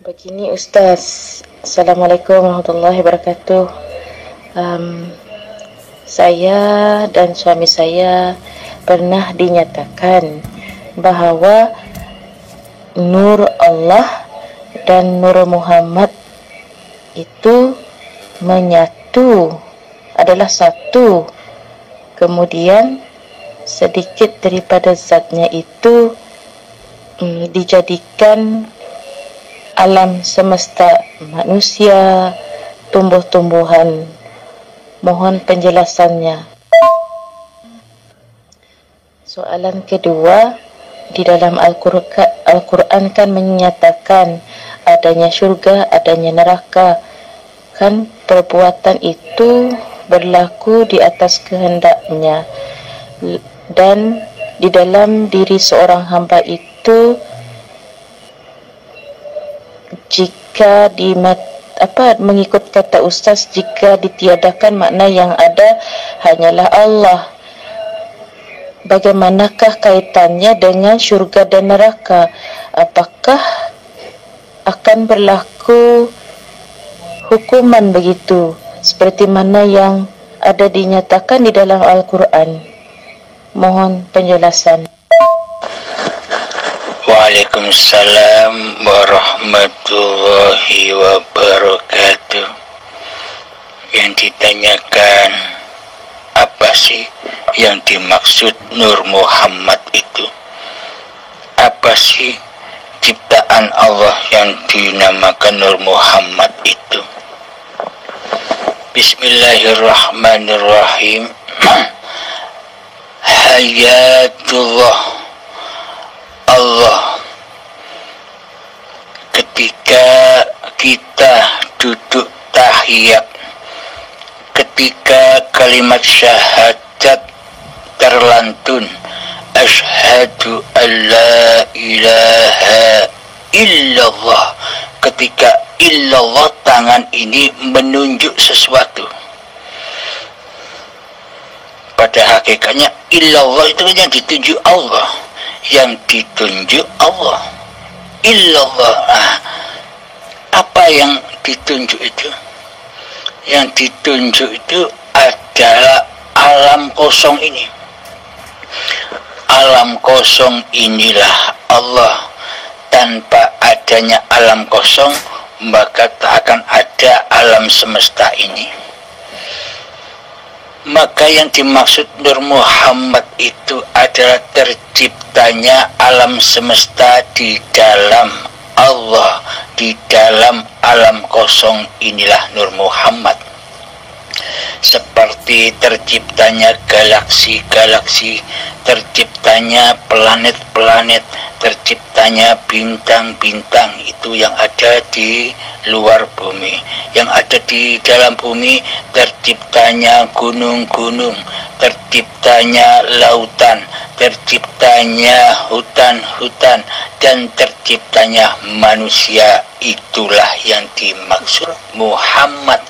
Begini Ustaz, Assalamualaikum warahmatullahi wabarakatuh. Saya dan suami saya pernah dinyatakan bahawa Nur Allah dan Nur Muhammad itu menyatu, adalah satu. Kemudian sedikit daripada zatnya itu dijadikan alam semesta, manusia, tumbuh-tumbuhan. Mohon penjelasannya. Soalan kedua, di dalam Al-Quran kan menyatakan adanya syurga, adanya neraka. Kan perbuatan itu berlaku di atas kehendaknya. Dan di dalam diri seorang hamba itu, jika mengikut kata Ustaz, jika ditiadakan makna yang ada hanyalah Allah. Bagaimanakah kaitannya dengan syurga dan neraka? Apakah akan berlaku hukuman begitu seperti mana yang ada dinyatakan di dalam Al-Quran? Mohon penjelasan. Waalaikumsalam warahmatullahi wabarakatuh. Yang ditanyakan, apa sih yang dimaksud Nur Muhammad itu? Apa sih ciptaan Allah yang dinamakan Nur Muhammad itu? Bismillahirrahmanirrahim. Hayatullah Allah. Ketika kita duduk tahiyat, ketika kalimat syahadat terlantun, asyhadu an la ilaha illallah, ketika illallah tangan ini menunjuk sesuatu. Pada hakikatnya illallah itu yang ditunjuk Allah, yang ditunjuk Allah. Illallah. Apa yang ditunjuk itu? Yang ditunjuk itu adalah alam kosong ini. Alam kosong inilah Allah. Tanpa adanya alam kosong, maka tak akan ada alam semesta ini. Maka yang dimaksud Nur Muhammad itu adalah terciptanya alam semesta di dalam Allah, di dalam alam kosong inilah Nur Muhammad. Seperti terciptanya galaksi-galaksi, terciptanya planet-planet, terciptanya bintang-bintang itu yang ada di luar bumi. Yang ada di dalam bumi, terciptanya gunung-gunung, terciptanya lautan, terciptanya hutan-hutan, dan terciptanya manusia. Itulah yang dimaksud Muhammad,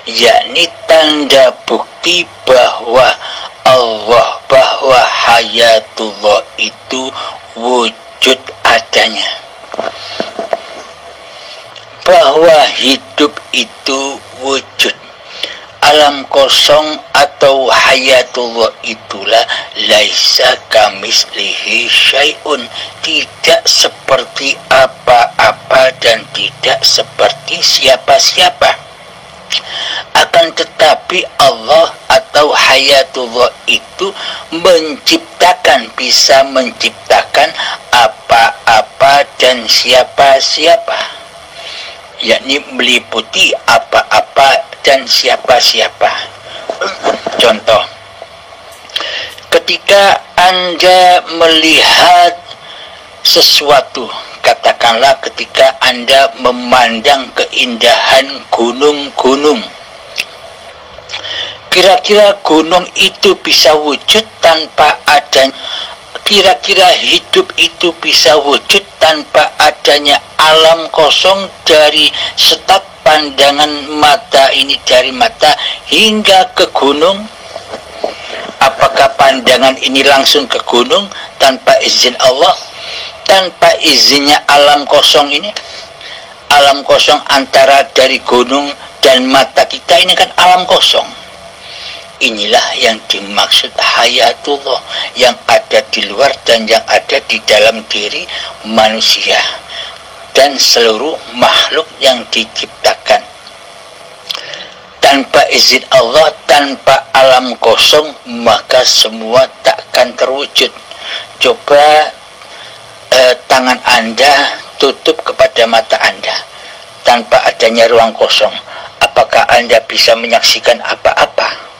yakni tanda bukti bahwa Allah, bahwa hayatullah itu wujud adanya, bahwa hidup itu wujud. Alam kosong atau hayatullah itulah laisa kamislihi syai'un, tidak seperti apa-apa dan tidak seperti siapa-siapa. Akan tetapi Allah atau hayatullah itu menciptakan, bisa menciptakan apa-apa dan siapa-siapa, yakni meliputi apa-apa dan siapa-siapa. Contoh, ketika Anda melihat sesuatu, katakanlah ketika Anda memandang keindahan gunung-gunung, kira-kira gunung itu bisa wujud tanpa adanya, kira-kira hidup itu bisa wujud tanpa adanya alam kosong dari start pandangan mata ini, dari mata hingga ke gunung? Apakah pandangan ini langsung ke gunung tanpa izin Allah? tanpa izinnya alam kosong ini, alam kosong antara dari gunung dan mata kita ini kan alam kosong. Inilah yang dimaksud hayatullah, yang ada di luar dan yang ada di dalam diri manusia dan seluruh makhluk yang diciptakan. Tanpa izin Allah, tanpa alam kosong, maka semua takkan terwujud. Coba tangan Anda tutup kepada mata Anda tanpa adanya ruang kosong. Apakah Anda bisa menyaksikan apa-apa?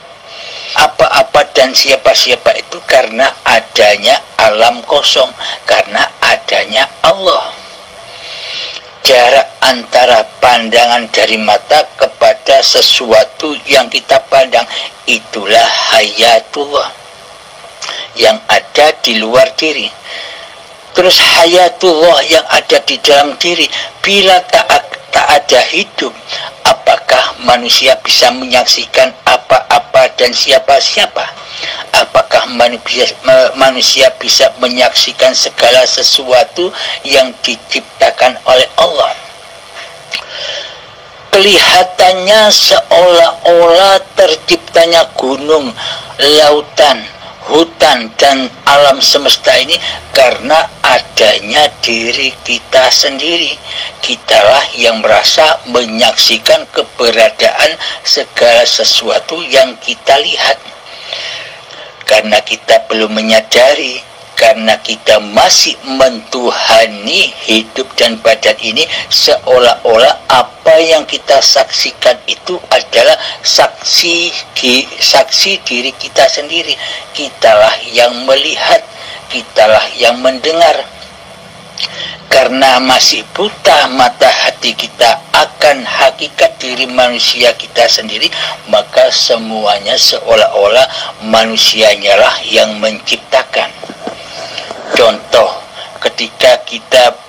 Apa-apa dan siapa-siapa itu karena adanya alam kosong, karena adanya Allah. Jarak antara pandangan dari mata kepada sesuatu yang kita pandang, itulah hayatullah yang ada di luar diri. Terus hayatullah yang ada di dalam diri, bila tak ada hidup, apakah manusia bisa menyaksikan apa-apa dan siapa-siapa? Apakah manusia bisa menyaksikan segala sesuatu yang diciptakan oleh Allah? Kelihatannya seolah-olah terciptanya gunung, lautan, hutan, dan alam semesta ini karena adanya diri kita sendiri. Kitalah yang merasa menyaksikan keberadaan segala sesuatu yang kita lihat. Karena kita belum menyadari, karena kita masih mentuhani hidup dan badan ini, seolah-olah apa yang kita saksikan itu adalah saksi diri kita sendiri. Kitalah yang melihat, kitalah yang mendengar. Karena masih buta mata hati kita akan hakikat diri manusia kita sendiri, maka semuanya seolah-olah manusianya lah yang menciptakan. Contoh, ketika kita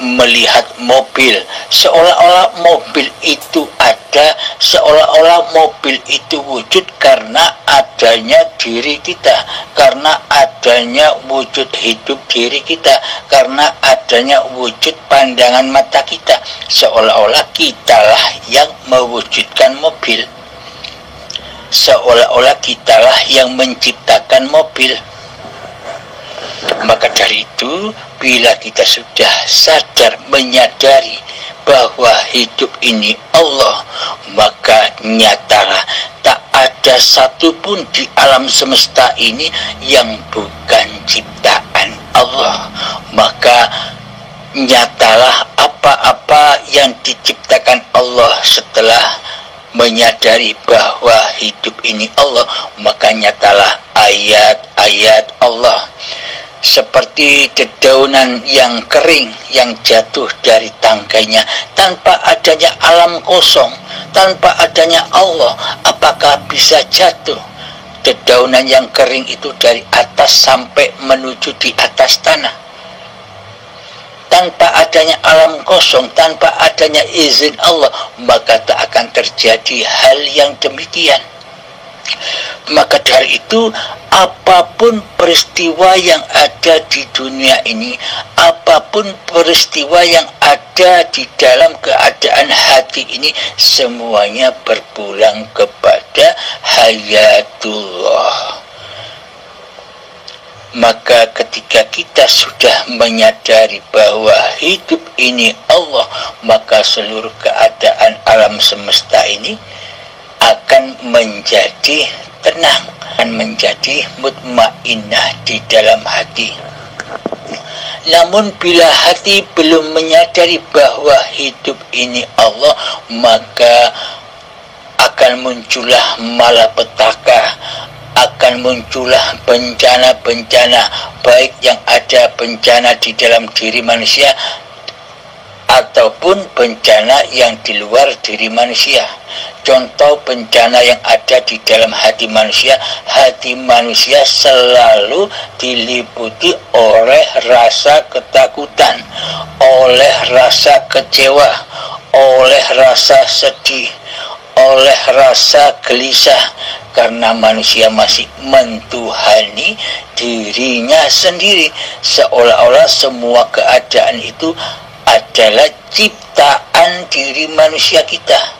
melihat mobil, seolah-olah mobil itu ada, seolah-olah mobil itu wujud karena adanya diri kita, karena adanya wujud hidup diri kita, karena adanya wujud pandangan mata kita, seolah-olah kitalah yang mewujudkan mobil, seolah-olah kitalah yang menciptakan mobil. Maka dari itu, bila kita sudah sadar, menyadari bahwa hidup ini Allah, maka nyatalah tak ada satupun di alam semesta ini yang bukan ciptaan Allah. Maka nyatalah apa-apa yang diciptakan Allah setelah menyadari bahwa hidup ini Allah, maka nyatalah ayat-ayat Allah. Seperti dedaunan yang kering yang jatuh dari tangkainya, tanpa adanya alam kosong, tanpa adanya Allah, apakah bisa jatuh? Dedaunan yang kering itu dari atas sampai menuju di atas tanah. Tanpa adanya alam kosong, tanpa adanya izin Allah, maka tak akan terjadi hal yang demikian. Maka dari itu, apapun peristiwa yang ada di dunia ini, apapun peristiwa yang ada di dalam keadaan hati ini, semuanya berpulang kepada hayatullah. Maka ketika kita sudah menyadari bahwa hidup ini Allah, maka seluruh keadaan alam semesta ini akan menjadi tenang, akan menjadi mutmainnah di dalam hati. Namun bila hati belum menyadari bahwa hidup ini Allah, maka akan muncullah malapetaka, akan muncullah bencana-bencana, baik yang ada bencana di dalam diri manusia ataupun bencana yang di luar diri manusia. Contoh bencana yang ada di dalam hati manusia selalu diliputi oleh rasa ketakutan, oleh rasa kecewa, oleh rasa sedih, oleh rasa gelisah karena manusia masih mentuhani dirinya sendiri, seolah-olah semua keadaan itu adalah ciptaan diri manusia kita.